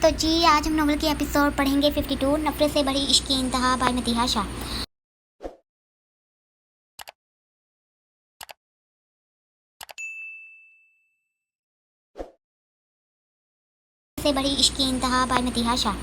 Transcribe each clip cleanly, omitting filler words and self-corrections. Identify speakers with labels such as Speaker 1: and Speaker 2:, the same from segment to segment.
Speaker 1: तो जी आज हम नॉवल की एपिसोड पढ़ेंगे 52 नफरत से बड़ी इश्क की इंतहा बाय मतीहा शाह। से बड़ी इश्क की इंतहा बाय मतीहा शाह।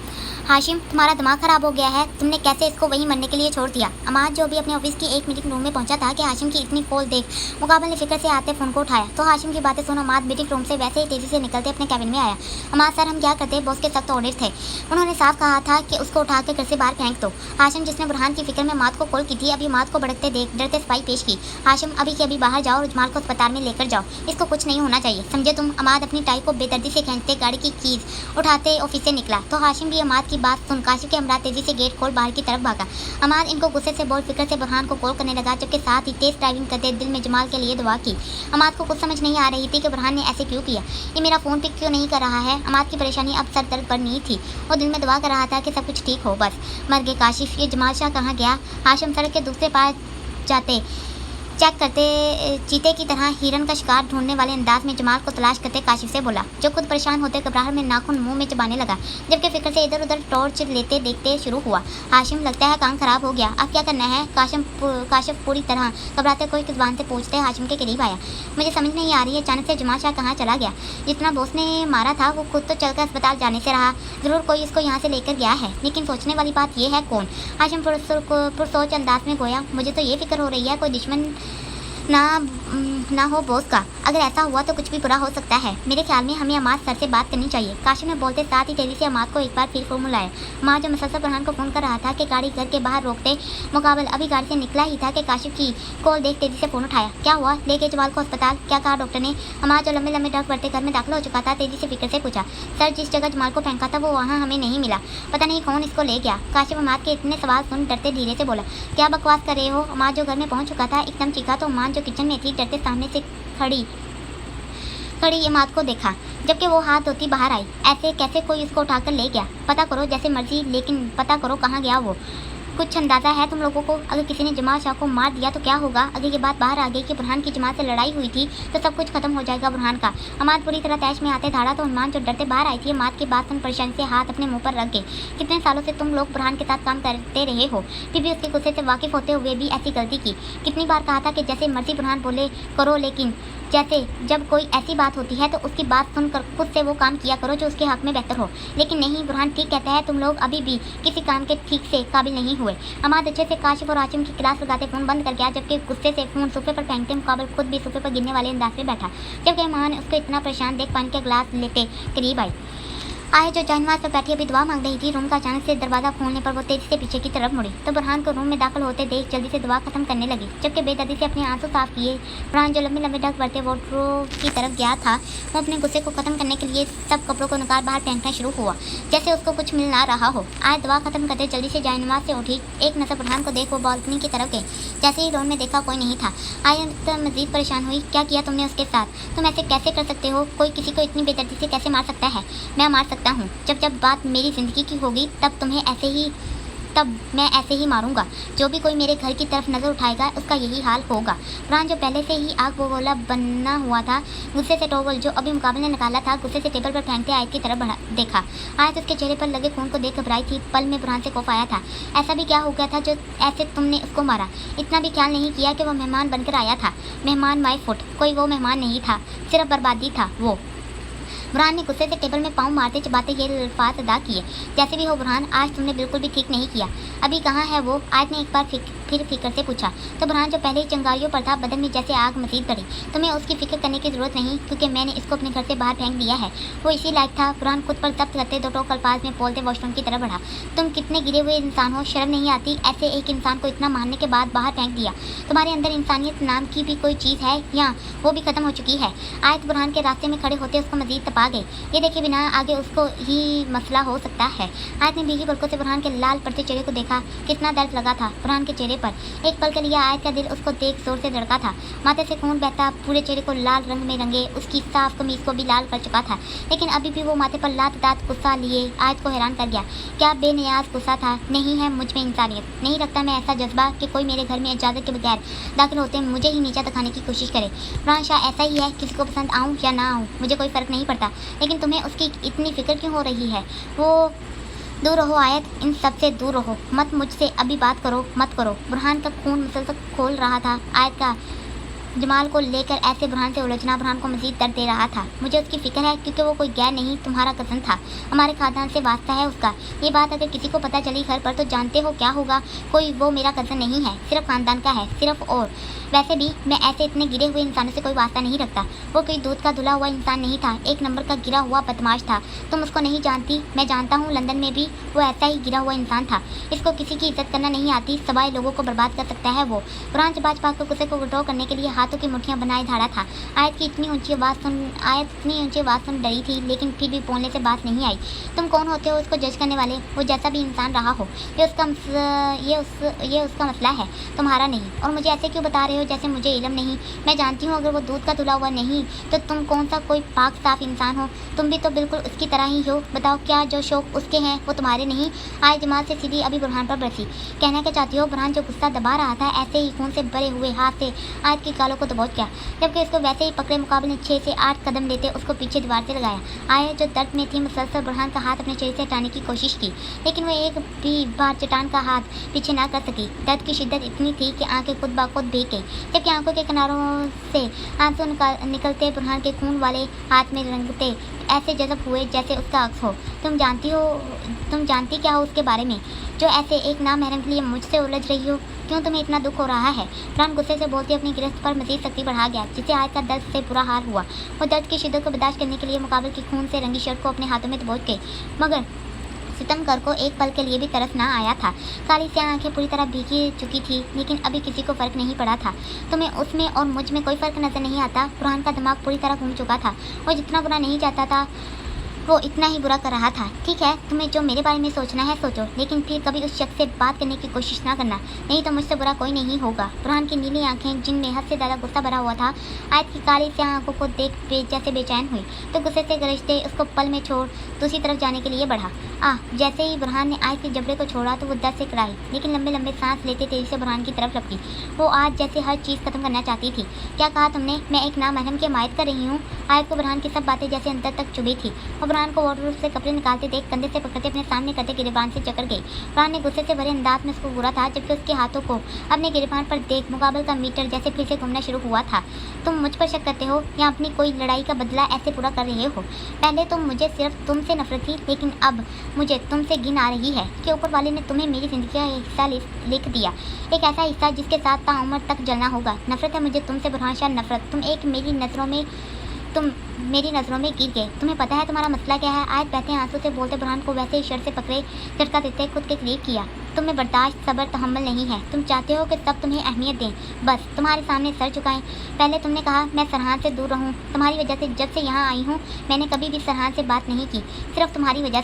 Speaker 1: हाशिम, तुम्हारा दिमाग खराब हो गया है। तुमने कैसे इसको वहीं मरने के लिए छोड़ दिया? अमाद जो भी अपने ऑफिस की एक मीटिंग रूम में पहुंचा था कि हाशिम की इतनी कॉल देख मुकाबले फिक्र से आते फोन को उठाया तो हाशिम की बातें सुन अमाद मीटिंग रूम से वैसे ही तेजी से निकलते अपने कैबिन में आया। अमाद सर, हम क्या करते? बॉस के सख्त ऑर्डर थे। उन्होंने साफ कहा था कि उसको उठा के घर से बाहर फेंक दो। हाशिम, जिसने बुरहान की फिक्र में माद को कॉल की थी, अभी माद को भड़कते देख डरते सफाई पेश की। हाशिम, अभी के अभी बाहर जाओ और जमाल को अस्पताल में लेकर जाओ। इसको कुछ नहीं होना चाहिए, समझे तुम? अमाद अपनी टाई को बेदर्दी से खींचते गाड़ी की कीज उठाते ऑफिस से निकला तो हाशिम भी अमाद की बात सुन काशिफ के हमरा तेजी से गेट खोल बाहर की तरफ भागा। अमाद इनको गुस्से से बोल फिक्र से बुरहान को कॉल करने लगा, जबकि साथ ही तेज ड्राइविंग करते दिल में जमाल के लिए दुआ की। अमाद को कुछ समझ नहीं आ रही थी कि बुरहान ने ऐसे क्यों किया। ये मेरा फ़ोन पिक क्यों नहीं कर रहा है? अमाद की परेशानी अब सर दर्द पर नहीं थी और दिल में दुआ कर रहा था कि सब कुछ ठीक हो। बस मर गए काशिफ, ये जमाल शाह कहाँ गया? हाशिम सड़क के दूसरे पार जाते चेक करते चीते की तरह हिरन का शिकार ढूंढने वाले अंदाज में जमाल को तलाश करते काशिफ से बोला, जो खुद परेशान होते घबराहट में नाखून मुंह में चबाने लगा, जबकि फिक्र से इधर उधर टॉर्च लेते देखते शुरू हुआ। हाशिम, लगता है काम खराब हो गया, अब क्या करना है? काशिफ पूरी तरह घबराते कोई जुबान से पूछते हाशिम के करीब आया। मुझे समझ नहीं आ रही है, अचानक से जमाल शाह कहाँ चला गया? जितना बॉस ने मारा था वो खुद तो चलकर अस्पताल जाने से रहा। जरूर कोई इसको यहाँ से लेकर गया है, लेकिन सोचने वाली बात यह है कौन? हाशिम पुरसोच अंदाज में गोया, मुझे तो ये फिक्र हो रही है कोई दुश्मन ना हो बॉस का। अगर ऐसा हुआ तो कुछ भी बुरा हो सकता है। मेरे ख्याल में हमें अमाद सर से बात करनी चाहिए। काशिफ ने बोलते साथ ही तेजी से अमाद को एक बार फिर फोन मिलाया। अमाद जो मुसलसल बुरहान को फ़ोन कर रहा था कि गाड़ी घर के बाहर रोकते मुकाबल अभी गाड़ी से निकला ही था कि काशिफ की कॉल देख तेजी से फ़ोन उठाया। क्या हुआ? लेके जमाल को अस्पताल? क्या कहा डॉक्टर ने? अमाद जो लंबे लंबे डग बढ़ते घर में दाखिल हो चुका था तेजी से फिक्र से पूछा, सर जिस जगह जमाल को फेंका था वो वहाँ हमें नहीं मिला, पता नहीं कौन इसको ले गया। काशिफ अमाद के इतने सवाल सुन डरते धीरे से बोला, क्या बकवास कर रहे हो? अमाद जो घर में पहुँच चुका था एकदम चीखा तो अमाद जो किचन में थी डरते सामने से खड़ी अमाद को देखा, जबकि वो हाथ धोती बाहर आई। ऐसे कैसे कोई उसको उठाकर ले गया? पता करो जैसे मर्जी, लेकिन पता करो कहाँ गया वो। कुछ अंदाज़ा है तुम लोगों को? अगर किसी ने जमाल शाह को मार दिया तो क्या होगा? अगर ये बात बाहर आ गई कि बुरहान की जमात से लड़ाई हुई थी तो सब कुछ खत्म हो जाएगा बुरहान का। अमाद पूरी तरह तैश में आते धाड़ा तो उन्मान जो डरते बाहर आई थी अमाद की बात सुन परेशानी से हाथ अपने मुंह पर रख गए। कितने सालों से तुम लोग बुरहान के साथ काम करते रहे हो, फिर भी उसके गुस्से से वाकिफ होते हुए भी ऐसी गलती की। कितनी बार कहा था कि जैसे मर्जी बुरहान बोले करो, लेकिन जैसे जब कोई ऐसी बात होती है तो उसकी बात सुनकर खुद से वो काम किया करो जो उसके हक में बेहतर हो। लेकिन नहीं, बुरहान ठीक कहता है, तुम लोग अभी भी किसी काम के ठीक से काबिल नहीं हुए। अमाद अच्छे से काशिफ और हाशिम की क्लास लगाते फ़ोन बंद कर गया, जबकि गुस्से से फ़ोन सोफे पर फेंकते मुकाबल खुद भी सोफे पर गिरने वाले अंदाज में बैठा। जबकि माँ ने उसको इतना परेशान देख पानी का गिलास लेते करीब आई आए जो जानमाज पर बैठी अभी दुआ मांग रही थी। रूम का अचानक से दरवाज़ा खोलने पर वो तेजी से पीछे की तरफ मुड़ी तो बुरहान को रूम में दाखिल होते देख जल्दी से दुआ खत्म करने लगी, जबकि बेदर्दी से अपने आंसू साफ किए बुरहान जो लंबे लंबे ढक बढ़ते वार्डरोब की तरफ गया था वो अपने गुस्से को खत्म करने के लिए सब कपड़ों को निकाल बाहर फेंकना शुरू हुआ, जैसे उसको कुछ मिल ना रहा हो। आज दुआ खत्म करते जल्दी से जानमाज से उठी, एक नजर बुरहान को देख वो बालकनी की तरफ गई। जैसे ही रूम में देखा कोई नहीं था, आय तो मजीद परेशान हुई। क्या किया तुमने उसके साथ? तुम ऐसे कैसे कर सकते हो? कोई किसी को इतनी बेदर्दी से कैसे मार सकता है? मैं मार सकता हूँ। जब बात मेरी ज़िंदगी की होगी तब मैं ऐसे ही मारूंगा। जो भी कोई मेरे घर की तरफ नज़र उठाएगा उसका यही हाल होगा। बुरहान जो पहले से ही आग बबूला बना हुआ था, गुस्से से टॉवल जो अभी मुकाबले ने निकाला था गुस्से से टेबल पर फेंकते आयत की तरफ देखा। आयत उसके चेहरे पर लगे खून को देख घबराई थी। पल में बुरहान से खौफ आया था। ऐसा भी क्या हो गया था जो ऐसे तुमने उसको मारा? इतना भी ख्याल नहीं किया कि वो मेहमान बनकर आया था? मेहमान माई फुट, कोई वो मेहमान नहीं था, सिर्फ बर्बादी था वो। बुरहान ने गुस्से से टेबल में पाँव मारते चबाते ये अल्फाज अदा किए, जैसे भी हो बुरहान, आज तुमने बिल्कुल भी ठीक नहीं किया। अभी कहाँ है वो? आयत ने एक बार फिर फिक्र से पूछा तो बुरहान जो पहले ही चंगारियों पर था बदन में जैसे आग मजीद बढ़ी। तुम्हें उसकी फिक्र करने की ज़रूरत नहीं, क्योंकि मैंने इसको अपने घर से बाहर फेंक दिया है। वो इसी लायक था। बुरहान खुद पर जब्त करते दो टोक अल्फाज में बोलते वॉशरूम की तरफ बढ़ा। तुम कितने गिरे हुए इंसान हो, शर्म नहीं आती? ऐसे एक इंसान को इतना मारने के बाद बाहर फेंक दिया। तुम्हारे अंदर इंसानियत नाम की भी कोई चीज़ है या वो भी ख़त्म हो चुकी है? आयत बुरहान के रास्ते में खड़े होते उसको मजीद तपा गई। ये देखे बिना आगे उसको ही मसला हो सकता है। आयत ने भीगी पलकों से बुरहान के लाल पड़ते चेहरे को देखा। कितना दर्द लगा था बुरहान के चेहरे पर। एक पल के लिए आयत का दिल उसको देख जोर से धड़का था। माथे से खून बहता पूरे चेहरे को लाल रंग में रंगे उसकी साफ कमीज को भी लाल कर चुका था, लेकिन अभी भी वो माथे पर लात दात गुस्सा लिए आयत को हैरान कर गया। क्या बेनियाज गुस्सा था। नहीं है मुझ में इंसानियत, नहीं रखता मैं ऐसा जज्बा कि कोई मेरे घर में इजाज़त के बगैर दाखिल होते मुझे ही नीचा दिखाने की कोशिश करे। बुरहान शाह ऐसा ही है, किसी को पसंद आऊँ या ना आऊँ मुझे कोई फ़र्क नहीं पड़ता, लेकिन तुम्हें उसकी इतनी फिक्र क्यों हो रही है। वो दूर रहो आयत, इन सब से दूर रहो, मत मुझसे अभी बात करो, मत करो। बुरहान का खून मुसलसल खोल रहा था। आयत का जमाल को लेकर ऐसे बुरहान से उलझना बुरहान को मज़ीद दर्द दे रहा था। मुझे उसकी फ़िक्र है क्योंकि वो कोई गैर नहीं, तुम्हारा कज़न था, हमारे ख़ानदान से वास्ता है उसका। ये बात अगर किसी को पता चली घर पर तो जानते हो क्या होगा। कोई वो मेरा कज़न नहीं है, सिर्फ ख़ानदान का है, सिर्फ। और वैसे भी मैं ऐसे इतने गिरे हुए इंसानों से कोई वास्ता नहीं रखता। वो कोई दूध का धुला हुआ इंसान नहीं था, एक नंबर का गिरा हुआ बदमाश था। तुम उसको नहीं जानती, मैं जानता हूँ। लंदन में भी वो ऐसा ही गिरा हुआ इंसान था। इसको किसी की इज्जत करना नहीं आती, सवाए लोगों को बर्बाद कर सकता है वो। बुरहान जबाज पाक को गुस्से को विड्रॉ करने के लिए हाथों की मुट्ठियां बनाए धारा था। आयत इतनी ऊंची आवाज़ सुन डरी थी, लेकिन फिर भी बोलने से बात नहीं आई। तुम कौन होते हो उसको जज करने वाले। वो जैसा भी इंसान रहा हो, ये उसका मसला है, तुम्हारा नहीं। और मुझे ऐसे क्यों बता रहे हो जैसे मुझे इल्म नहीं। मैं जानती हूँ अगर वो दूध का धुला हुआ नहीं तो तुम कौन सा कोई पाक साफ इंसान हो। तुम भी तो बिल्कुल उसकी तरह ही हो। बताओ क्या जो शौक उसके हैं वो तुम्हारे नहीं। आयत जमाल से सीधी अभी बुरहान पर बरसी। कहना क्या चाहती हो। बुरहान जो गुस्सा दबा रहा था ऐसे ही खून से भरे हुए हाथ से आयत की गालों को दबोच गया, जबकि उसको वैसे ही पकड़े मुकाबले 6 से 8 कदम लेते उसको पीछे दीवार से लगाया। आयत जो दर्द में थी मुसलसल बुरहान का हाथ अपने चेहरे से हटाने की कोशिश की, लेकिन वो एक भी बार चट्टान का हाथ पीछे ना कर सकी। दर्द की शिद्दत इतनी थी कि आंखें खुद ब खुद भीग गई, जबकि आंखों के किनारों से आंसू निकलते बुरहान के खून वाले हाथ में रंगते ऐसे जज़ब हुए जैसे उसका अक्स हो। तुम जानती क्या हो उसके बारे में जो ऐसे एक नामहरम के लिए मुझसे उलझ रही हो। क्यों तुम्हें इतना दुख हो रहा है। बुरहान गुस्से से बोलते अपनी गिरफ्त पर मज़ीद सख्ती बढ़ा गया, जिससे आयत का दर्द से बुरा हाल हुआ। वो दर्द की शिद्दत को बर्दाश्त करने के लिए मुकाबले की खून से रंगी शर्ट को अपने हाथों में दबोच गई, मगर सितमगर को एक पल के लिए भी तरस ना आया था। काली स्याह आंखें पूरी तरह भीगी चुकी थी, लेकिन अभी किसी को फ़र्क नहीं पड़ा था। तुम्हें उसमें और मुझ में कोई फ़र्क नज़र नहीं आता। बुरहान का दिमाग पूरी तरह घूम चुका था। वो जितना बुरा नहीं चाहता था वो इतना ही बुरा कर रहा था। ठीक है, तुम्हें जो मेरे बारे में सोचना है सोचो, लेकिन फिर कभी उस शख्स से बात करने की कोशिश ना करना, नहीं तो मुझसे बुरा कोई नहीं होगा। बुरहान की नीली आंखें जिनमें हद से ज़्यादा गुस्सा भरा हुआ था आयत की काली स्याह आंखों को देख जैसे बेचैन हुई, तो गुस्से से गरजते उसको पल में छोड़ दूसरी तरफ जाने के लिए बढ़ा। जैसे ही बुरहान ने आयत के जबड़े को छोड़ा तो वो दर्द से कराई, लेकिन लंबे लंबे सांस लेते तेजी से बुरहान की तरफ लपकी। वो आज जैसे हर चीज़ खत्म करना चाहती थी। क्या कहा तुमने। मैं एक नामहरम की हमायत कर रही हूँ। आयत को बुरहान की सब बातें जैसे अंदर तक चुभी थी। और बुरहान को वार्डरोब से कपड़े निकालते देख कंधे से पकड़ते अपने सामने करते गिरेबान से जकड़ गई। बुरहान ने गुस्से से भरे अंदाज में उसको घूरा था, जबकि उसके हाथों को अपने गिरेबान पर देख मुकाबल का मीटर जैसे फिर से घूमना शुरू हुआ था। तुम मुझ पर शक करते हो या अपनी कोई लड़ाई का बदला ऐसे पूरा कर रहे हो। पहले तो मुझे सिर्फ तुमसे नफरत थी, लेकिन अब मुझे तुमसे घिन आ रही है कि ऊपर वाले ने तुम्हें मेरी ज़िंदगी का हिस्सा लिख दिया, एक ऐसा हिस्सा जिसके साथ ताउम्र तक जलना होगा। नफरत है मुझे तुमसे बुरहान शाह, नफरत। तुम मेरी नज़रों में गिर गए। तुम्हें पता है तुम्हारा मसला क्या है। आयत बहते आंसू से बोलते बुरहान को वैसे ही शर्ट से पकड़े झटका देते खुद के करीब किया। तुम्हें बर्दाश्त सब्र तहम्मुल नहीं है। तुम चाहते हो कि सब तुम्हें अहमियत दें, बस तुम्हारे सामने सर झुकाएं। पहले तुमने कहा मैं सरहान से दूर रहूं। तुम्हारी वजह से जब से यहाँ आई हूँ मैंने कभी भी सरहान से बात नहीं की, सिर्फ तुम्हारी वजह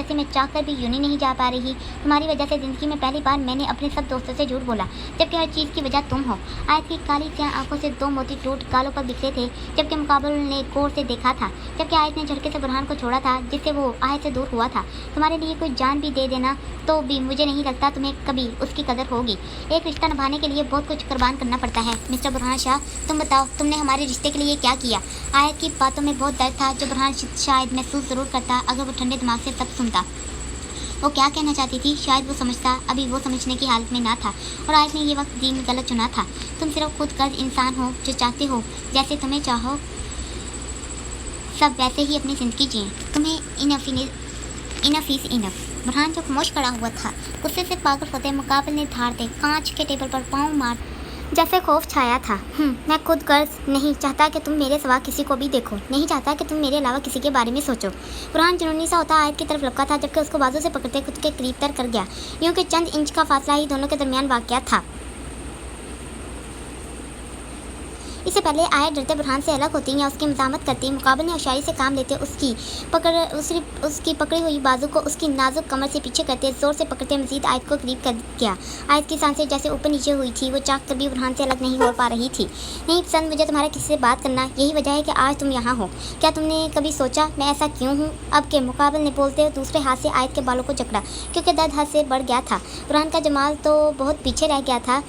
Speaker 1: से मैं चाह कर भी यूनी नहीं जा पा रही। तुम्हारी वजह से ज़िंदगी में पहली बार मैंने अपने सब दोस्तों से झूठ बोला, जबकि हर चीज़ की वजह तुम हो। आयत की काली स्याह आंखों से 2 मोती टूट गालों पर बिखरे थे, जबकि मुकाबल ने गौर से देखा था, जबकि आयत ने झटके से बुरहान को छोड़ा था, जिससे वो आयत से दूर हुआ था। तुम्हारे लिए कोई जान भी दे देना तो भी मुझे नहीं लगता तुम्हें कभी उसकी कदर होगी। एक रिश्ता निभाने के लिए बहुत कुछ कुर्बान करना पड़ता है। मिस्टर बुरहान शाह, तुम बताओ तुमने हमारे रिश्ते के लिए क्या किया। आयत की बातों में बहुत दर्द था, जो बुरहान शायद महसूस ज़रूर करता अगर वो ठंडे दिमाग से सब सुनता। वो क्या कहना चाहती थी शायद वो समझता, अभी वो समझने की हालत में ना था, और आयत ने ये वक्त दीन गलत चुना था। तुम सिर्फ खुद गर्ज इंसान हो जो चाहते हो जैसे तुम्हें चाहो सब वैसे ही अपनी ज़िंदगी जिए। तुम्हें इनफ इज़ इनफ। बुरहान जो खामोश खड़ा हुआ था, गुस्से से पागल होते मुकाबले ने धारते कांच के टेबल पर पाँव मार जैसे खौफ छाया था। मैं खुद गर्ज नहीं चाहता कि तुम मेरे सिवा किसी को भी देखो, नहीं चाहता कि तुम मेरे अलावा किसी के बारे में सोचो। बुरहान जुनूनी सा होता आयत की तरफ लपका था, जबकि उसको बाजू से पकड़ते खुद के करीब तर कर गया, यूँ कि चंद इंच का फासला ही दोनों के दरमियान वाक़या था। इससे पहले आयत डरते बुरहान से अलग होती या उसकी मज़ामत करती, मुकाबिल ने होशियारी से काम लेते उसकी पकड़ी हुई बाजू को उसकी नाजुक कमर से पीछे करते ज़ोर से पकड़ते मजीद आयत को करीब कर गया। आयत की सांसें जैसे ऊपर नीचे हुई थी, वो चाक कभी बुरहान से अलग नहीं हो पा रही थी। नहीं पसंद मुझे तुम्हारे किसी से बात करना, यही वजह है कि आज तुम यहाँ हो। क्या तुमने कभी सोचा मैं ऐसा क्यों हूँ? अब के मुकाबिल ने बोलते हुए दूसरे हाथ से आयत के बालों को जकड़ा, क्योंकि दर्द हद से बढ़ गया था। बुरहान का जमाल तो बहुत पीछे रह गया था।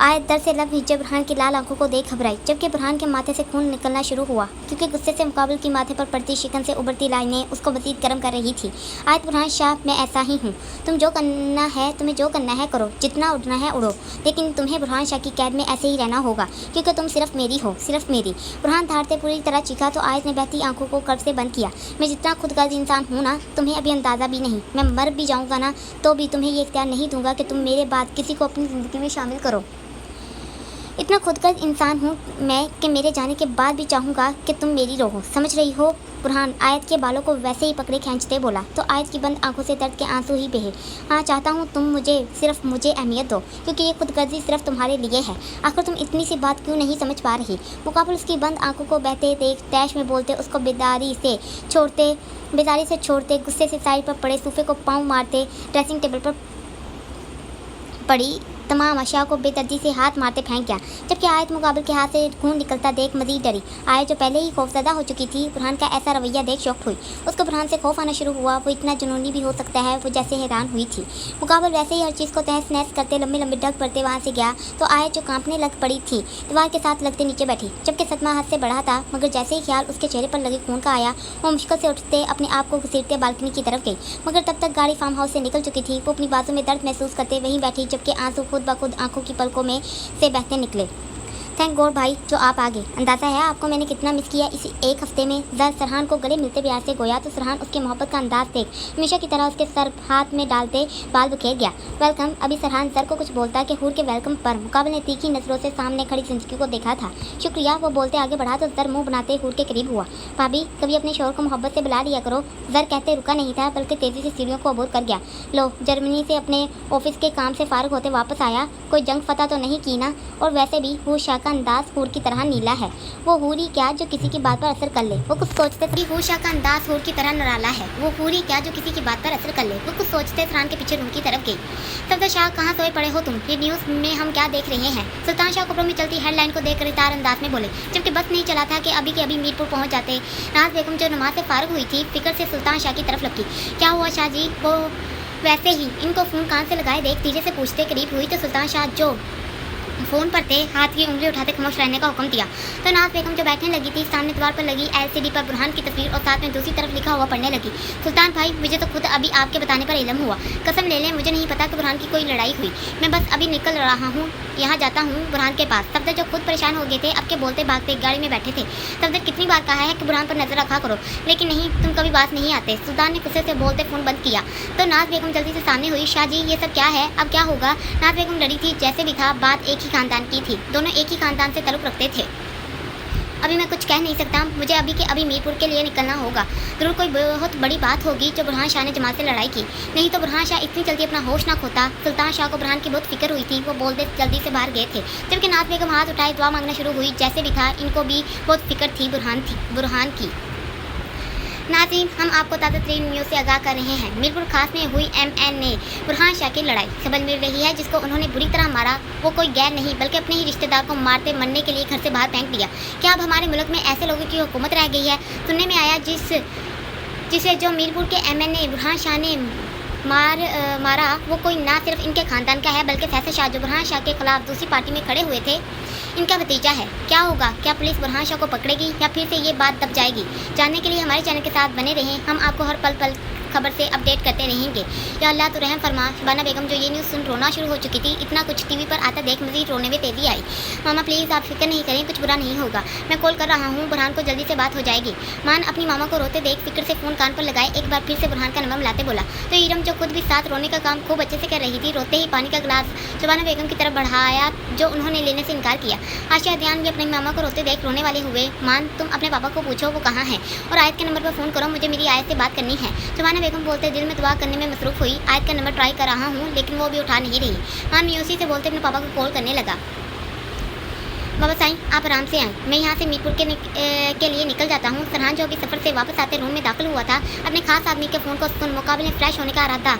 Speaker 1: आयत दर से लब नीचे बुरहान की लाल आंखों को देख घबराई, जबकि बुरहान के माथे से खून निकलना शुरू हुआ, क्योंकि गुस्से से मुकाबिल की माथे पर पड़ती शिकन से उभरती लाइनें उसको मजीद गर्म कर रही थी। आयत बुरहान शाह, मैं ऐसा ही हूँ। तुम्हें जो करना है करो, जितना उड़ना है उड़ो, लेकिन तुम्हें बुरहान शाह की कैद में ऐसे ही रहना होगा, क्योंकि तुम सिर्फ मेरी हो, सिर्फ मेरी। बुरहान धारते पूरी तरह चीखा तो आयत ने बहती आंखों को कर्ब से बंद किया। मैं जितना खुदगर्ज इंसान हूँ ना, तुम्हें अभी अंदाज़ा भी नहीं। मैं मर भी जाऊँगा ना, तो भी तुम्हें ये इख्तियार नहीं दूंगा कि तुम मेरे बाद किसी को अपनी ज़िंदगी में शामिल करो। इतना खुदगर्ज इंसान हूँ मैं कि मेरे जाने के बाद भी चाहूँगा कि तुम मेरी रहो, समझ रही हो? बुरहान आयत के बालों को वैसे ही पकड़े खींचते बोला तो आयत की बंद आंखों से दर्द के आंसू ही बहे। हाँ, चाहता हूँ तुम सिर्फ मुझे अहमियत दो, क्योंकि ये खुदगर्जी सिर्फ तुम्हारे लिए है। आखिर तुम इतनी सी बात क्यों नहीं समझ पा रही? मुकाबल उसकी बंद आंखों को बहते देख तैश में बोलते उसको बेदारी से छोड़ते गुस्से से साइड पर पड़े सोफे को पाँव मारते ड्रेसिंग टेबल पर पड़ी तमाम अशिया को बेदर्दी से हाथ मारते फेंक गया, जबकि आयत मुकाबिल के हाथ से खून निकलता देख मजीद डरी। आयत जो पहले ही खौफजदा हो चुकी थी, बुरहान का ऐसा रवैया देख शॉक्ट हुई। उसको बुरहान से खौफ आना शुरू हुआ। वो इतना जुनूनी भी हो सकता है, वो जैसे हैरान हुई थी। मुकाबिल वैसे ही हर चीज़ को तहस नहस करते लंबे लंबे ढक पड़ते वहाँ से गया तो आयत जो कांपने लग पड़ी थी दीवार के साथ लगते नीचे बैठी, जबकि सदमा हद से बढ़ा था। मगर जैसे ही ख्याल उसके चेहरे पर लगे खून का आया, वो मुश्किल से उठते अपने आप को घसीटते बालकनी की तरफ गई। मगर तब तक गाड़ी फार्म हाउस से निकल चुकी थी। वो अपनी बाजू में दर्द महसूस करते वहीं बैठी, जबकि आंसू खुद ब खुद आंखों की पलकों में से बहते निकले। थैंक गॉड भाई जो आप आ गए। अंदाज़ा है आपको मैंने कितना मिस किया इसी एक हफ्ते में। जर सरहान को गले मिलते प्यार से गोया तो सरहान उसके मोहब्बत का अंदाज देख हमेशा की तरह उसके सर हाथ में डालते बाल बुखेर गया। वेलकम। अभी सरहान जर को कुछ बोलता कि हूर के वेलकम पर मुकाबले ने तीखी नजरों से सामने खड़ी जिंदगी को देखा था। शुक्रिया, वो बोलते आगे बढ़ा तो जर मुंह बनाते हूर के करीब हुआ। भाभी कभी अपने शोहर को मोहब्बत से बुला लिया करो। जर कहते रुका नहीं था, बल्कि तेज़ी से सीढ़ियों को अबूर कर गया। लो, जर्मनी से अपने ऑफिस के काम से फारुग होते वापस आया, कोई जंग फतह तो नहीं की ना? और वैसे भी हूर शाह का अंदाज हूर की तरह नीला है। वो हूरी क्या जो किसी की बात पर असर कर ले। वो कुछ सोचते थे। हूर शाह का अंदाज हूर की तरह निराला है। वो हूरी क्या जो किसी की बात पर असर कर ले। वो कुछ सोचते फरहान के पीछे रूम की तरफ गई। सफदर शाह, कहाँ सोए पड़े हो तुम? ये न्यूज़ में हम क्या देख रहे हैं? सुल्तान शाह कपड़ों में चलती हेडलाइन को देख तार अंदाज में बोले, जबकि बस नहीं चला था कि अभी के अभी मीरपुर पहुंच जाते। नाज बेगम जो नमाज से फारुग हुई थी फिक्र से सुल्तान शाह की तरफ लपकी। क्या हुआ शाह जी? वो वैसे ही इनको फ़ोन कान से लगाए देख धीरे से पूछते करीब हुई तो सुल्तान शाह जो फ़ोन पर थे हाथ की उंगली उठाते खामोश रहने का हुक्म दिया। तो नाज बेगम जो बैठने लगी थी सामने दीवार पर लगी एलसीडी पर बुरहान की तस्वीर और साथ में दूसरी तरफ लिखा हुआ पढ़ने लगी। सुल्तान भाई, मुझे तो खुद अभी आपके बताने पर इल्म हुआ। कसम ले लें मुझे नहीं पता कि बुरहान की कोई लड़ाई हुई। मैं बस अभी निकल रहा हूँ, यहाँ जाता हूँ बुरहान के पास। सफदर जो खुद परेशान हो गए थे अब के बोलते भागते गाड़ी में बैठे थे। सफदर कितनी बार कहा है कि बुरहान पर नजर रखा करो, लेकिन नहीं, तुम कभी बात नहीं आते। सुल्तान ने गुस्से से बोलते फ़ोन बंद किया। तो नाज बेगम जल्दी से सामने हुई। शाह जी ये सब क्या है? अब क्या होगा? नाज बेगम डरी थी। जैसे भी था बात एक ही खानदान की थी, दोनों एक ही खानदान से ताल्लुक़ रखते थे। अभी मैं कुछ कह नहीं सकता, मुझे अभी के अभी मीरपुर के लिए निकलना होगा। ज़रूर कोई बहुत बड़ी बात होगी जो बुरहान शाह ने जमात से लड़ाई की, नहीं तो बुरहान शाह इतनी जल्दी अपना होश ना खोता। सुल्तान शाह को बुरहान की बहुत फिक्र हुई थी, वो बोलते जल्दी से बाहर गए थे, जबकि नाज बेगम हाथ उठाए दुआ मांगना शुरू हुई। जैसे भी था इनको भी बहुत फिक्र थी बुरहान की। नाज़रीन, हम आपको ताज़ा तरीन न्यूज़ से आगाह कर रहे हैं। मीरपुर खास में हुई MNA बुरहान शाह की लड़ाई। खबर मिल रही है जिसको उन्होंने बुरी तरह मारा वो कोई गैर नहीं बल्कि अपने ही रिश्तेदार को मारते मरने के लिए घर से बाहर फेंक दिया। क्या अब हमारे मुल्क में ऐसे लोगों की हुकूमत रह गई है? सुनने में आया जिसे जो मीरपुर के MNA बुरहान शाह ने मारा वो कोई ना सिर्फ इनके खानदान का है बल्कि फैसल शाह जो बुरहान शाह के खिलाफ दूसरी पार्टी में खड़े हुए थे इनका भतीजा है। क्या होगा? क्या पुलिस बुरहान शाह को पकड़ेगी या फिर से ये बात दब जाएगी? जानने के लिए हमारे चैनल के साथ बने रहें। हम आपको हर पल खबर से अपडेट करते रहेंगे। या अल्लाह तो रहम फरमा। शबाना बेगम जो ये न्यूज़ सुन रोना शुरू हो चुकी थी, इतना कुछ टीवी पर आता देख मजीद रोने में तेजी आई। मामा प्लीज़ आप फिक्र नहीं करें, कुछ बुरा नहीं होगा। मैं कॉल कर रहा हूँ, बुरहान को जल्दी से बात हो जाएगी। मान अपनी मामा को रोते देख फिक्र से फ़ोन कान पर लगाए एक बार फिर से बुरहान का नंबर मिलाते बोला। तो ईरम जो खुद भी साथ रोने का काम खूब अच्छे से कर रही थी, रोते ही पानी का गिलास शबाना बेगम की तरफ बढ़ाया जो उन्होंने लेने से इनकार किया। आशिया ध्यान भी अपनी मामा को रोते देख रोने वाले हुए। मान तुम अपने पापा को पूछो वो कहाँ हैं और आयत के नंबर पर फ़ोन करो, मुझे मेरी आयत से बात करनी है। शबाना बेगम बोलते दिल में दुआ करने में मसरूफ़ हुई। आयत का नंबर ट्राई कर रहा हूँ लेकिन वो भी उठा नहीं रही। मान यूसी से बोलते अपने पापा को कॉल करने लगा। बाबा साईं, आप आराम से आएँ। मैं यहाँ से मीरपुर के लिए निकल जाता हूँ। फरहान जो अभी सफ़र से वापस आते रूम में दाखिल हुआ था, अपने खास आदमी के फ़ोन को सुन मुकाबले फ्रेश होने का इरादा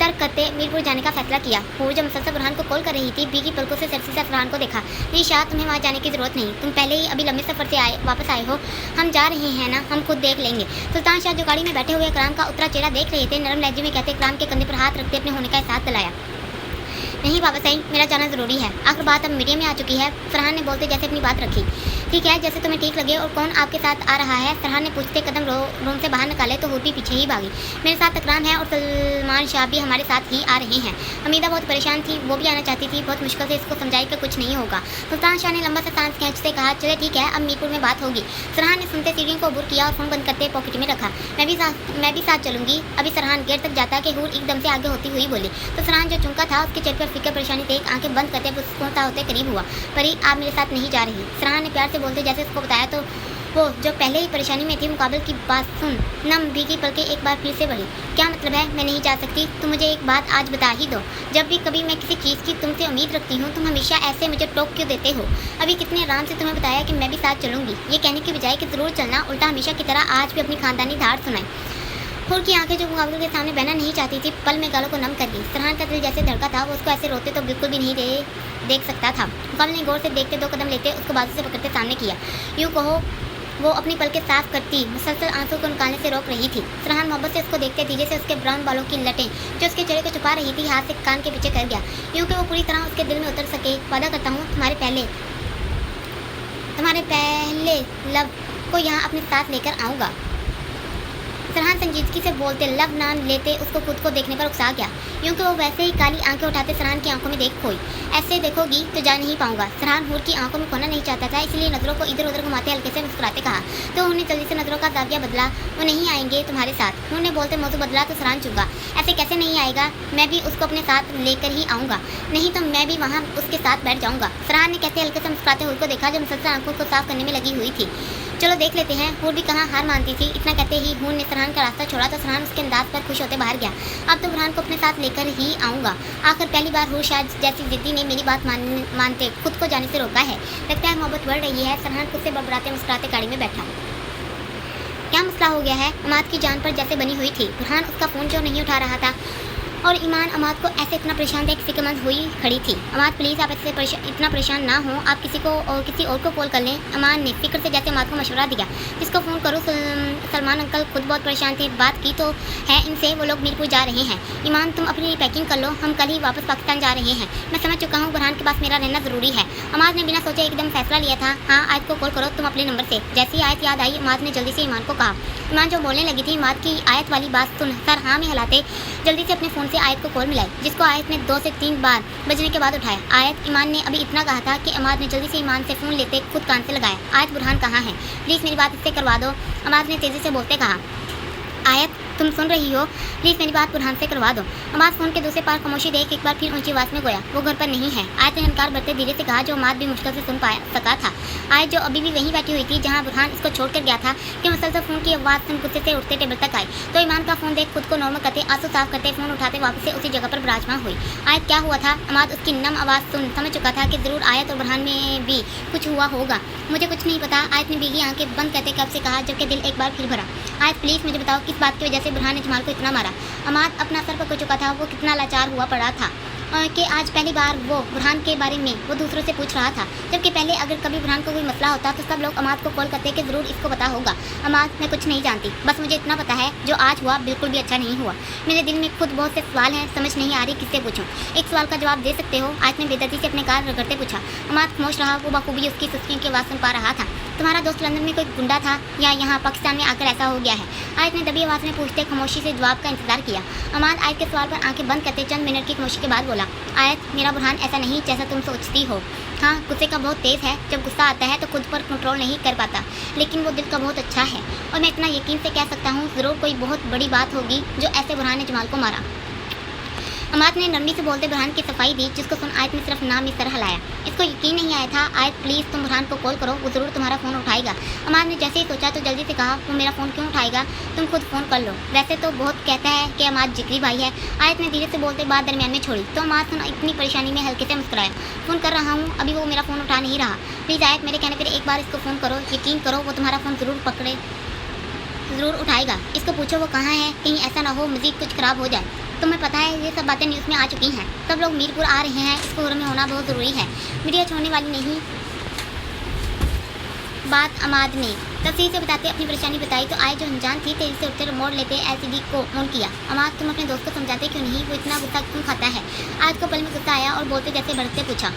Speaker 1: तर्क करते मीरपुर जाने का फैसला किया। हूर जब मुसलसल फरहान को कॉल कर रही थी, भीगी पलकों से सरसी से फरहान को देखा। नहीं शाह, तुम्हें वहाँ जाने की ज़रूरत नहीं, तुम पहले ही अभी लंबे सफ़र से वापस आए हो। हम जा रहे हैं ना, हम खुद देख लेंगे। सुल्तान शाह जो गाड़ी में बैठे हुए इकराम का उतरा चेहरा देख रहे थे, नरम लहजे में कहते इकराम के कंधे पर हाथ रखते अपने होने का एहसास दिलाया। नहीं बाबा साईं, मेरा जाना ज़रूरी है। आखिर बात अब मीडिया में आ चुकी है, फरहान ने बोलते जैसे अपनी बात रखी। ठीक है, जैसे तुम्हें ठीक लगे। और कौन आपके साथ आ रहा है? फरहान ने पूछते कदम रूम से बाहर निकाले तो हूर भी पीछे ही भागी। मेरे साथ इकराम है और सलमान शाह भी हमारे साथ ही आ रहे हैं। हमीदा बहुत परेशान थी, वो भी आना चाहती थी। बहुत मुश्किल से इसको समझाई कि कुछ नहीं होगा। सुल्तान शाह ने लंबा सा सांस खींचते कहा, चले ठीक है, अब मीरपुर में बात होगी। फरहान ने सुनते सीढ़ियों को अबूर किया और फ़ोन बंद करते पॉकेट में रखा। मैं भी साथ चलूंगी। अभी फरहान गेट तक जाता कि हूर एकदम से आगे होती हुई बोली। तो फरहान जो चुंका था उसके चेहरे पर फिक्र परेशानी देख आंखें बंद करते मुस्कुराता होते करीब हुआ। परी, आप मेरे साथ नहीं जा रही। फरहान ने प्यार से बोलते जैसे उसको बताया तो वो जो पहले ही परेशानी में थी मुकाबले की बात सुन नम भीगी पलकें एक बार फिर से बढ़ी। क्या मतलब है मैं नहीं जा सकती? तुम मुझे एक बात आज बता ही दो। जब भी कभी मैं किसी चीज़ की तुमसे उम्मीद रखती हूँ, तुम हमेशा ऐसे मुझे टोक क्यों देते हो? अभी कितने आराम से तुम्हें बताया कि मैं भी साथ चलूँगी, ये कहने की बजाय कि ज़रूर चलना, उल्टा हमेशा की तरह आज भी अपनी खानदानी धार सुनाई। हूर की आंखें जो मुकाबले के सामने बहना नहीं चाहती थी, पल में गालों को नम कर दी। फरहान का दिल जैसे धड़का था, वो उसको ऐसे रोते तो बिल्कुल भी नहीं देख सकता था। मुकाबले ने गौर से देखते 2 कदम लेते उसको बाजू से पकड़ते सामने किया। यूँ कहो वो अपनी पलकें साफ करती मुसलसल आंसू को निकालने से रोक रही थी। फरहान मोहब्बत से उसको देखते धीरे से उसके ब्राउन बालों की लटें जो उसके चेहरे को छुपा रही थी हाथ से कान के पीछे कर गया, यूँ कि वो पूरी तरह उसके दिल में उतर सके। वादा करता हूँ तुम्हारे पहले लब को यहाँ अपने साथ लेकर आऊँगा। फरहान संजीदगी से बोलते लब नाम लेते उसको खुद को देखने पर उकसा गया, यूँ कि वो वैसे ही काली आंखें उठाते फरहान की आंखों में देख खोई। ऐसे देखोगी तो जा नहीं पाऊंगा। फरहान हूर की आंखों में खोना नहीं चाहता था, इसलिए नज़रों को इधर उधर घुमाते हल्के से मुस्कुराते कहा। तो उन्होंने जल्दी से नज़रों का दाविया बदला, वो नहीं आएंगे तुम्हारे साथ। उन्होंने बोलते मौजू बदला तो फरहान चुका, ऐसे कैसे नहीं आएगा? मैं भी उसको अपने साथ लेकर ही आऊँगा, नहीं तो मैं भी वहाँ उसके साथ बैठ जाऊँगा। फरहान ने कहते हल्के से मुस्कुराते हूर को देखा जो मुसलसल आंखों को साफ करने में लगी हुई थी। चलो देख लेते हैं। हूर भी कहाँ हार मानती थी। इतना कहते ही हूर ने फरहान का रास्ता छोड़ा तो फरहान उसके अंदाज पर खुश होते बाहर गया। अब तो फरहान को अपने साथ लेकर ही आऊँगा। आखिर पहली बार हूर शायद जैसी जिद्दी ने मेरी बात मानते खुद को जाने से रोका है। लगता है मोहब्बत बढ़ रही है। फरहान खुद से बड़बड़ाते मुस्कुराते गाड़ी में बैठा। क्या मसला हो गया है? अमाद की जान पर जैसे बनी हुई थी। फरहान उसका फ़ोन जो नहीं उठा रहा था और ईमान अमाद को ऐसे इतना परेशान देख फिक्रमंद हुई खड़ी थी। अमाद प्लीज़ आप ऐसे इतना परेशान ना हो, आप किसी और को कॉल कर लें। अमान ने फिक्र से जैसे अमाद को मशवरा दिया। जिसको फ़ोन करो? सलमान अंकल खुद बहुत परेशान थे, बात की तो है इनसे, वो लोग मीरपुर जा रहे हैं। ईमान तुम अपनी पैकिंग कर लो, हम कल ही वापस पाकिस्तान जा रहे हैं। मैं समझ चुका हूँ बुरहान के पास मेरा रहना ज़रूरी है। अमाद ने बिना सोचे एकदम फैसला लिया था। हाँ आयत को कॉल करो तुम अपने नंबर से। जैसे ही आयत याद आई अमाद ने जल्दी से ईमान को कहा। ईमान जो बोलने लगी थी अमाद की आयत वाली बात सुन सर हाँ में हिलाते जल्दी से अपने फ़ोन से आयत को कॉल मिलाई, जिसको आयत ने 2 से 3 बार बजने के बाद उठाया। आयत ईमान ने अभी इतना कहा था कि अमाद ने जल्दी से ईमान से फ़ोन लेते खुद कान से लगाया। आयत बुरहान कहाँ है? प्लीज़ मेरी बात इससे करवा दो, अमाद ने तेज़ी से बोलते कहा। आयत तुम सुन रही हो? प्लीज़ मेरी बात बुरहान से करवा दो। अमाद फ़ोन के दूसरे पार खामोशी देख एक बार फिर ऊंची आवाज़ में गोया, वो घर पर नहीं है। आयत ने इनकार बरते धीरे से कहा जो अमाद भी मुश्किल से सुन सका था। आयत जो अभी भी वहीं बैठी हुई थी जहाँ बुरहान इसको छोड़ कर गया था कि मुसलसल फ़ोन की आवाज़ सुन गुस्से से उठते टेबल तक आई तो ईमान का फ़ोन देख खुद को नॉर्मल करते आंसू साफ करते फ़ोन उठाते वापस से उसी जगह पर विराजमान हुई। आयत क्या हुआ था? अमाद उसकी नम आवाज़ सुन समझ चुका था कि ज़रूर आयत और बुरहान में भी कुछ हुआ होगा। मुझे कुछ नहीं पता, आयत ने भीगी आंखें बंद करते कब से कहा, जबकि दिल एक बार फिर भरा। आयत प्लीज़ मुझे बताओ किस बात की वजह से बुरहान ने जमाल को इतना मारा? अमाद अपना सर पकड़ चुका था, वो कितना लाचार हुआ पड़ा था कि आज पहली बार वो बुरहान के बारे में वो दूसरों से पूछ रहा था, जबकि पहले अगर कभी बुरहान को कोई मसला होता तो सब लोग अमाद को कॉल करते कि ज़रूर इसको पता होगा। अमाद मैं कुछ नहीं जानती, बस मुझे इतना पता है जो आज हुआ बिल्कुल भी अच्छा नहीं हुआ। मेरे दिल में खुद बहुत से सवाल हैं, समझ नहीं आ रही किससे पूछूं। एक सवाल का जवाब दे सकते हो? आयत ने बेदर्दी से अपने कान रगड़ते पूछा। अमाद खामोश रहा, वो बखूबी उसकी सुस्तियों की आवाज़ सुन पा रहा था। तुम्हारा दोस्त लंदन में कोई गुंडा था या यहाँ पाकिस्तान में आकर ऐसा हो गया है? आयत ने दबी आवाज़ में पूछते खामोशी से जवाब का इंतजार किया। अमाद आयत के सवाल पर आंखें बंद करते चंद मिनट की खामोशी के बाद बोला, आयत मेरा बुरहान ऐसा नहीं जैसा तुम सोचती हो। हाँ गुस्से का बहुत तेज़ है, जब गुस्सा आता है तो खुद पर कंट्रोल नहीं कर पाता, लेकिन वो दिल का बहुत अच्छा है और मैं इतना यकीन से कह सकता हूँ ज़रूर कोई बहुत बड़ी बात होगी जो ऐसे बुरहान ने जमाल को मारा। अमाद ने नरमी से बोलते बुरहान की सफाई दी, जिसको सुन आयत ने सिर्फ नाम ही सर हिलाया। इसको यकीन नहीं आया था। आयत प्लीज़ तुम बुरहान को कॉल करो, वो ज़रूर तुम्हारा फ़ोन उठाएगा। अमाद ने जैसे ही सोचा तो जल्दी से कहा, वो मेरा फ़ोन क्यों उठाएगा, तुम खुद फ़ोन कर लो। वैसे तो बहुत कहता है कि अमाद जिगरी भाई है। आयत ने धीरे से बोलते बात दरमियान में छोड़ी तो अमाद सुन इतनी परेशानी में हल्के से मुस्कुराया। फ़ोन कर रहा हूँ, अभी वो मेरा फ़ोन उठा नहीं रहा। प्लीज़ आयत मेरे कहने पर एक बार इसको फ़ोन करो, यकीन करो वो तुम्हारा फ़ोन ज़रूर उठाएगा। इसको पूछो वो कहाँ है, कहीं ऐसा ना हो मज़ीद कुछ ख़राब हो जाए। तुम्हें पता है ये सब बातें न्यूज़ में आ चुकी हैं, सब लोग मीरपुर आ रहे हैं, इसको घर में होना बहुत ज़रूरी है। मीडिया छोड़ने वाली नहीं बात अमाद ने तफसील से बताते अपनी परेशानी बताई तो आए जो अनजान थी तेजी से उठकर मोड़ लेते एलसीडी को ऑन किया। अमाद तुम अपने दोस्त को समझाते क्यों नहीं, वो इतना गुस्सा क्यों खाता है। आज को पल में गुस्सा आया और बोलते जैसे भड़कते पूछा,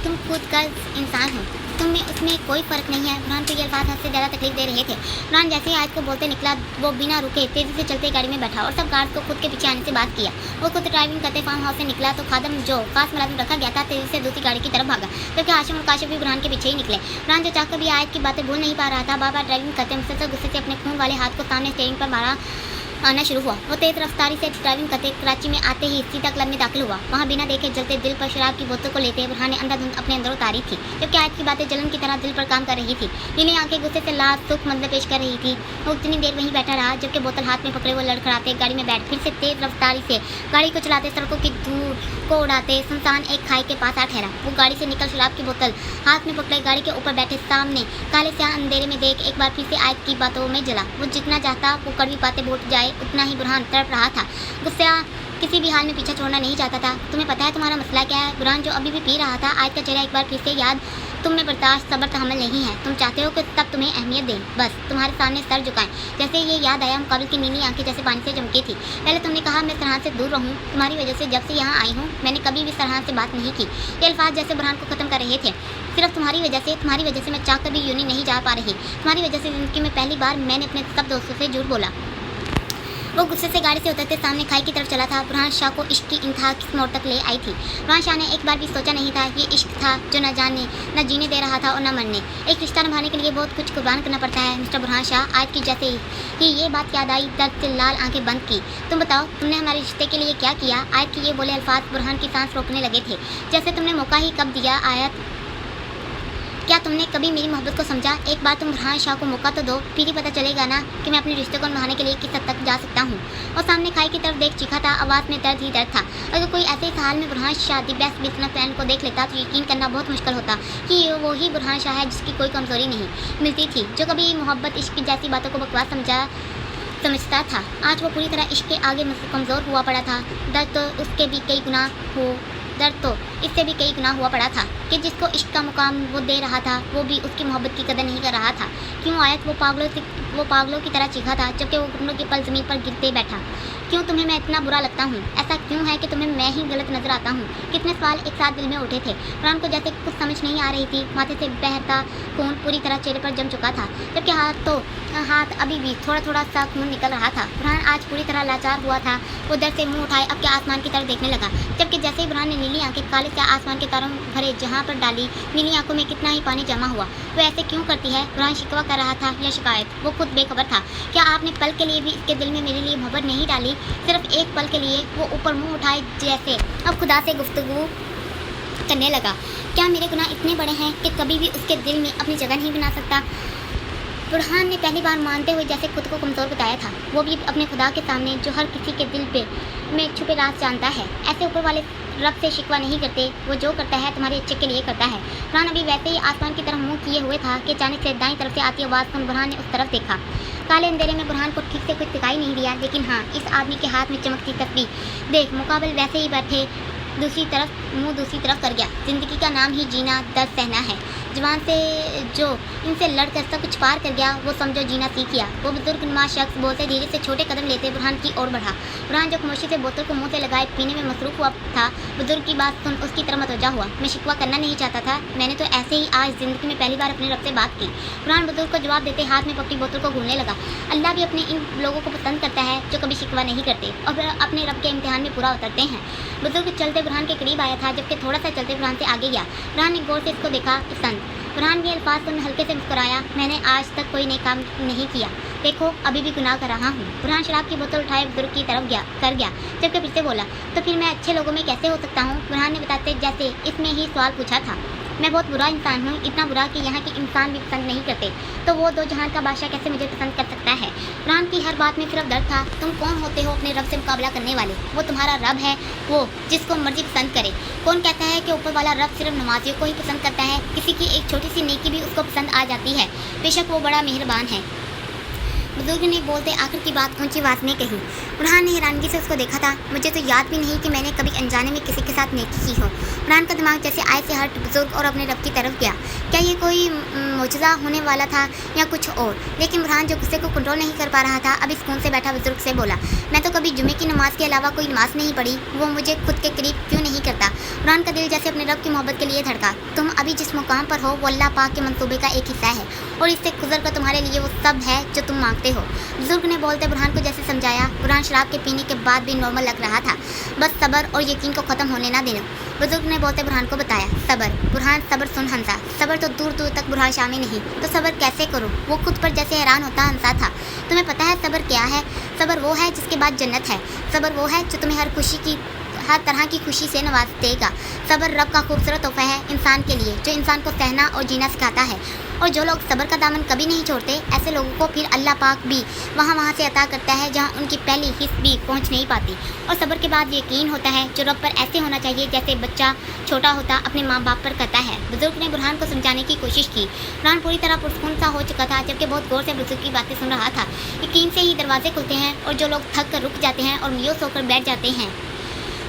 Speaker 1: तुम खुद का इंसान हो, तुम में उसमें कोई फ़र्क नहीं है। बुरहान को ये अल्फाज हद से ज़्यादा तकलीफ दे रहे थे। बुरहान जैसे ही आज को बोलते निकला वो बिना रुके तेज़ी से चलते गाड़ी में बैठा और सब गार्ड को खुद के पीछे आने से बात किया। वो खुद ड्राइविंग करते फार्म हाउस से निकला तो खादम जो खास मुलाजिम रखा गया था तेज़ी से दूसरी गाड़ी की तरफ भागा, जबकि हाशिम और काशिफ भी बुरहान के पीछे ही निकले। बुरहान जो चाहकर भी आयत की बातें भूल नहीं पा रहा था, बार बार ड्राइविंग करते मुसलसल गुस्से से अपने खून वाले हाथ को सामने स्टीयरिंग पर मारा आना शुरू हुआ। वो तेज रफ्तारी से ड्राइविंग करते कराची में आते ही सीधा क्लब में दाखिल हुआ। वहाँ बिना देखे जलते दिल पर शराब की बोतल को लेते बुरहान ने अंधाधुंध अपने अंदर उतारी थी, जबकि आयत की बातें जलन की तरह दिल पर काम कर रही थी। नीली आंखें गुस्से से लाश सुख मंजर पेश कर रही थी। वो उतनी देर वहीं बैठा रहा जबकि बोतल हाथ में पकड़े वो लड़खड़ाते गाड़ी में बैठ फिर से तेज रफ्तारी से गाड़ी को चलाते सड़कों की धूल को उड़ाते सुनसान एक खाई के पास आ ठहरा। वो गाड़ी से निकल शराब की बोतल हाथ में पकड़े गाड़ी के ऊपर बैठे सामने काले से अंधेरे में देख एक बार फिर से आयत की बातों में जला। वो जितना चाहता वो कड़वी बातें बोल जाए उतना ही बुरहान तड़प रहा था। गुस्सा किसी भी हाल में पीछा छोड़ना नहीं चाहता था। तुम्हें पता है तुम्हारा मसला क्या है। बुरहान जो अभी भी पी रहा था, आयत का चेहरा एक बार फिर से याद, तुम में बर्दाश्त सब्र तहम्मुल नहीं है। तुम चाहते हो कि तब तुम्हें अहमियत दें, बस तुम्हारे सामने सर झुकाएं। जैसे ये याद आया मुकाबिल की नीली आंखें जैसे पानी से चमकी थी। पहले तुमने कहा मैं सरहान से दूर रहूं, तुम्हारी वजह से जब से यहाँ आई हूँ मैंने कभी भी सरहान से बात नहीं की। ये अल्फाज जैसे बुरहान को ख़त्म कर रहे थे। सिर्फ तुम्हारी वजह से मैं चाहकर भी यूनी नहीं जा पा रही। तुम्हारी वजह से ज़िंदगी में पहली बार मैंने अपने सब दोस्तों से झूठ बोला। वो गुस्से से गाड़ी से उतरते सामने खाई की तरफ चला था। बुरहान शाह को इश्क की इंतहा किस मोड़ तक ले आई थी। बुरहान शाह ने एक बार भी सोचा नहीं था ये इश्क था जो न जाने न जीने दे रहा था और न मरने। एक रिश्ता निभाने के लिए बहुत कुछ कुर्बान करना पड़ता है मिस्टर बुरहान शाह। आज की जैसे ही ये बात याद आई दर्द से लाल आंखें बंद की। तुम बताओ तुमने हमारे रिश्ते के लिए क्या किया। आयत के ये बोले अल्फाज बुरहान की सांस रोकने लगे थे। जैसे तुमने मौका ही कब दिया आयत, क्या तुमने कभी मेरी मोहब्बत को समझा। एक बार तुम बुरहान शाह को मौका तो दो, फिर ही पता चलेगा ना कि मैं अपने रिश्ते को निभाने के लिए किस हद तक जा सकता हूँ। और सामने खाई की तरफ देख चीखा था, आवाज़ में दर्द ही दर्द था। अगर कोई ऐसे ही हाल में Burhan Shah the best business friend को देख लेता तो यकीन करना बहुत मुश्किल होता कि ये वही बुरहान शाह है जिसकी कोई कमज़ोरी नहीं मिलती थी, जो कभी मोहब्बत इश्क जैसी बातों को बकवास समझता था। आज वो पूरी तरह इश्क के आगे कमज़ोर हुआ पड़ा था। दर्द तो इससे भी कई गुना हुआ पड़ा था कि जिसको इश्क का मुकाम वो दे रहा था वो भी उसकी मोहब्बत की कदर नहीं कर रहा था। क्यों आयत वो पागलों की तरह चीखा था जबकि वो घुटनों के पल ज़मीन पर गिरते बैठा। क्यों तुम्हें मैं इतना बुरा लगता हूँ। ऐसा क्यों है कि तुम्हें मैं ही गलत नजर आता हूँ। कितने सवाल एक साथ दिल में उठे थे। बुरहान को जैसे कुछ समझ नहीं आ रही थी। माथे से बहता खून पूरी तरह चेहरे पर जम चुका था, जबकि हाथ अभी भी थोड़ा थोड़ा सा खून निकल रहा था। बुरहान आज पूरी तरह लाचार हुआ था। वो दर से मुंह उठाए अब के आसमान की तरफ देखने लगा, जबकि जैसे ही बुरहान ने नीली आंखें काले से आसमान के तारों भरे जहाँ पर डाली, नीली आंखों में कितना ही पानी जमा हुआ। वो ऐसे क्यों करती है। बुरहान शिकवा कर रहा था या शिकायत, वो खुद बेखबर था। क्या आपने पल के लिए भी इसके दिल में मेरे लिए मोहब्बत नहीं डाली, सिर्फ एक पल के लिए। वो ऊपर मुंह उठाए जैसे अब खुदा से गुफ्तगू करने लगा। क्या मेरे गुनाह इतने बड़े हैं कि कभी भी उसके दिल में अपनी जगह नहीं बना सकता। बुरहान ने पहली बार मानते हुए जैसे खुद को कमज़ोर बताया था, वो भी अपने खुदा के सामने जो हर किसी के दिल पे में छुपे राज जानता है। ऐसे ऊपर वाले रब से शिकवा नहीं करते, वो जो करता है तुम्हारे अच्छे के लिए करता है। बुरहान अभी वैसे ही आसमान की तरफ मुंह किए हुए था कि अचानक से दाईं तरफ से आती आवाज़ सुन बुरहान ने उस तरफ देखा। काले अंधेरे में बुरहान को ठीक से कुछ दिखाई नहीं दिया, लेकिन हाँ इस आदमी के हाथ में चमकती तस्वीर देख मुकाबल वैसे ही बैठे दूसरी तरफ कर गया। ज़िंदगी का नाम ही जीना दर्द सहना है। जवान से जो इनसे लड़कर सब कुछ पार कर गया वो समझो जीना सीख गया। वो बुजुर्ग नुमा शख्स बोलते धीरे से छोटे कदम लेते बुरहान की ओर बढ़ा। बुरहान जो खामोशी से बोतल को मुंह से लगाए पीने में मसरूफ़ हुआ था, बुजुर्ग की बात सुन उसकी तरफ मतवज्जा हुआ। मैं शिकवा करना नहीं चाहता था, मैंने तो ऐसे ही आज ज़िंदगी में पहली बार अपने रब से बात की। बुरहान बुजुर्ग को जवाब देते हाथ में पकड़ी बोतल को घूमने लगा। अल्लाह भी अपने इन लोगों को पसंद करता है जो कभी शिकवा नहीं करते और अपने रब के इम्तिहान में पूरा उतरते हैं। बुजुर्ग चलते बुरहान के करीब आया था, जबकि थोड़ा सा चलते बुरहान से आगे गया। बुरहान ने गौर से इसको देखा। पसंद बुरहान ये अल्फाज सुन हल्के से मुस्कुराया। मैंने आज तक कोई नेक काम नहीं किया, देखो अभी भी गुनाह कर रहा हूँ। बुरहान शराब की बोतल उठाए बुजुर्ग की तरफ कर गया, जबकि फिर से बोला, तो फिर मैं अच्छे लोगों में कैसे हो सकता हूँ? बुरहान ने बताते जैसे इसमें ही सवाल पूछा था। मैं बहुत बुरा इंसान हूँ, इतना बुरा कि यहाँ के इंसान भी पसंद नहीं करते, तो वो दो जहान का बादशाह कैसे मुझे पसंद कर सकता है? बुरहान की हर बात में सिर्फ दर्द था। तुम कौन होते हो अपने रब से मुकाबला करने वाले? वो तुम्हारा रब है, वो जिसको मर्जी पसंद करे। कौन कहता है कि ऊपर वाला रब सिर्फ नमाजियों को ही पसंद करता है? किसी की एक छोटी सी नेकी भी उसको पसंद आ जाती है, बेशक वो बड़ा मेहरबान है। बुजुर्ग ने बोलते आखिर की बात ऊंची आवाज़ में कही। बुरहान ने हैरानगी से उसको देखा था। मुझे तो याद भी नहीं कि मैंने कभी अनजाने में किसी के साथ नेकी की हो। बुरहान का दिमाग जैसे आय से हट बुजुर्ग और अपने रब की तरफ गया। क्या ये कोई मुजज़ा होने वाला था या कुछ और? लेकिन बुरहान जो गुस्से को कंट्रोल नहीं कर पा रहा था, अब सुकून से बैठा बुजुर्ग से बोला, मैं तो कभी जुमे की नमाज के अलावा कोई नमाज नहीं पढ़ी, वो मुझे खुद के करीब क्यों नहीं करता? बुरहान का दिल जैसे अपने रब की मोहब्बत के लिए धड़का। तुम अभी जिस मुकाम पर हो वो अल्लाह पाक के मंसूबे का एक हिस्सा है, और इससे गुजर कर तुम्हारे लिए वो सब है जो तुम मांगते हो। बुजुर्ग ने बोलते बुरहान को जैसे समझाया। बुरहान शराब के पीने के बाद भी नॉर्मल लग रहा था। बस सब्र और यकीन को ख़त्म होने ना देना। बुजुर्ग ने बोलते बुरहान को बताया, सब्र। बुरहान, सब्र सुन हंसा। सब्र तो दूर दूर तक बुरहान शामिल नहीं, तो सब्र कैसे करूँ? वो खुद पर जैसे हैरान होता हंसा था। तुम्हें पता है सब्र क्या है? सब्र वो है जिसके बाद जन्नत है। सब्र वो है जो तुम्हें हर तरह की खुशी से नवाज देगा। सब्र रब का खूबसूरत तोहफा है इंसान के लिए, जो इंसान को सहना और जीना सिखाता है। और जो लोग सब्र का दामन कभी नहीं छोड़ते, ऐसे लोगों को फिर अल्लाह पाक भी वहाँ से अता करता है जहाँ उनकी पहली हिस्स भी पहुँच नहीं पाती। और सब्र के बाद यकीन होता है जो रब पर ऐसे होना चाहिए जैसे बच्चा छोटा होता अपने माँ बाप पर करता है। बुजुर्ग ने बुरहान को समझाने की कोशिश की। बुरहान पूरी तरह पुरस्कून सा हो चुका था, जबकि बहुत गौर से बुजुर्ग की बातें सुन रहा था। यकीन से ही दरवाजे खुलते हैं, और जो लोग थक कर रुक जाते हैं और मायूस होकर बैठ जाते हैं,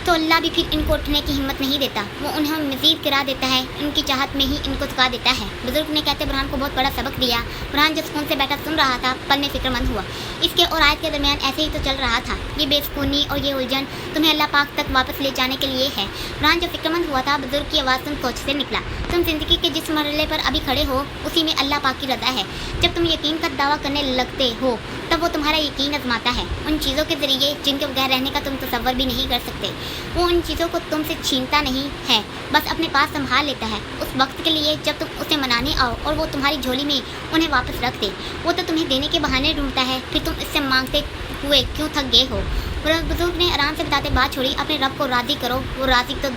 Speaker 1: तो अल्लाह भी फिर इनको उठने की हिम्मत नहीं देता। वो उन्हें मज़ीद गिरा देता है, इनकी चाहत में ही इनको थका देता है। बुजुर्ग ने कहते बुरहान को बहुत बड़ा सबक दिया। बुरहान जो सुकून से बैठा सुन रहा था, पल में फिक्रमंद हुआ। इसके और आयत के दरमियान ऐसे ही तो चल रहा था। ये बेसुकूनी और ये उलझन तुम्हें अल्लाह पाक तक वापस ले जाने के लिए है। बुरहान जो फिक्रमंद हुआ था, बुजुर्ग की आवाज़ सुन सोच से निकला। तुम ज़िंदगी के जिस मरहले पर अभी खड़े हो, उसी में अल्लाह पाक की रज़ा है। जब तुम यकीन का दावा करने लगते हो, तब वो तुम्हारा यकीन आजमाता है उन चीज़ों के ज़रिए जिनके बगैर रहने का तुम तसव्वुर भी नहीं कर सकते। वो उन चीज़ों को तुमसे छीनता नहीं है, बस अपने पास संभाल लेता है उस वक्त के लिए जब तुम उसे मनाने आओ और वो तुम्हारी झोली में उन्हें वापस रख दे। वो तो तुम्हें देने के बहाने ढूंढता है, फिर तुम इससे मांगते हुए क्यों थक गए हो? बुजुर्ग ने आराम से बताते बात छोड़ी। अपने रब को राज़ी करो, वो राज़ी तो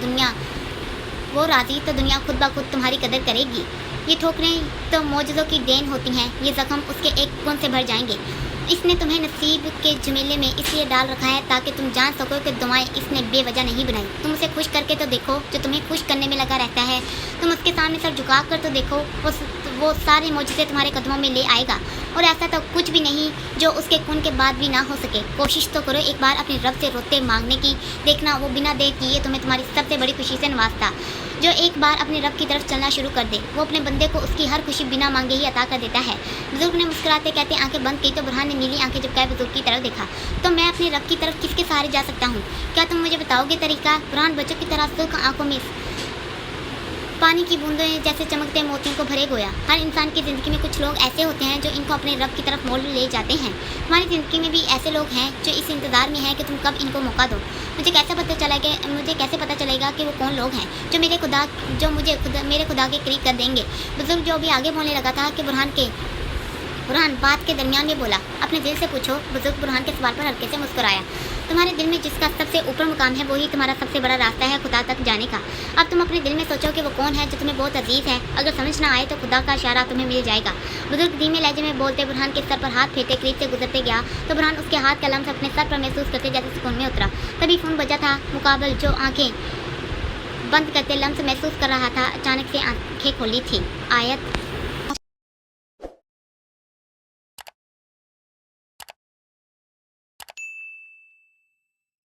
Speaker 1: दुनिया खुद ब खुद तुम्हारी कदर करेगी। ये ठोकरें तो मौजज़ों की देन होती हैं, ये ज़ख्म उसके एक गुण से भर जाएंगे। इसने तुम्हें नसीब के झमेले में इसलिए डाल रखा है ताकि तुम जान सको कि दुआएं इसने बेवजह नहीं बनाई। तुम उसे खुश करके तो देखो, जो तुम्हें खुश करने में लगा रहता है। तुम उसके सामने सर झुका कर तो देखो, वो सारे मौजज़े तुम्हारे कदमों में ले आएगा। और ऐसा तो कुछ भी नहीं जो उसके खून के बाद भी ना हो सके। कोशिश तो करो एक बार अपने रब से रोते मांगने की, देखना वो बिना देर किए तुम्हें तुम्हारी सबसे बड़ी खुशी से नवाजता। जो एक बार अपने रब की तरफ चलना शुरू कर दे, वो अपने बंदे को उसकी हर खुशी बिना मांगे ही अता कर देता है। बुजुर्ग ने मुस्कुराते कहते आंखें बंद की, तो बुरहान ने नीली आंखें झपकाए बुजुर्ग की तरफ देखा। तो मैं अपने रब की तरफ किसके सहारे जा सकता हूँ? क्या तुम मुझे बताओगे तरीका? बुरहान बच्चों की तरह सुर्ख आंखों में पानी की बूंदें जैसे चमकते मोतियों को भरे गोया। हर इंसान की ज़िंदगी में कुछ लोग ऐसे होते हैं जो इनको अपने रब की तरफ मोड़ ले जाते हैं। हमारी ज़िंदगी में भी ऐसे लोग हैं जो इस इंतज़ार में हैं कि तुम कब इनको मौका दो। मुझे कैसे पता चलेगा कि वो कौन लोग हैं जो मेरे खुदा के करीब कर देंगे? बुजुर्ग जो भी आगे बोलने लगा था कि बुरहान बात के दरमियान में बोला, अपने दिल से पूछो। बुजुर्ग बुरहान के सवाल पर हल्के से मुस्कुराया। तुम्हारे दिल में जिसका सबसे ऊपर मुकाम है, वही तुम्हारा सबसे बड़ा रास्ता है खुदा तक जाने का। अब तुम अपने दिल में सोचो कि वो कौन है जो तुम्हें बहुत अजीज़ है। अगर समझ ना आए तो खुदा का इशारा तुम्हें मिल जाएगा। बुजुर्ग धीमे लहजे में बोलते बुरहान के सर पर हाथ फेरते करीब से गुजरते गया, तो बुरहान उसके हाथ का लम्स अपने सर पर महसूस करते जैसे सुकून में उतरा। तभी फ़ोन बजा था। मुकाबल जो आंखें बंद करते लम्स महसूस कर रहा था, अचानक से आंखें खोली थी। आयत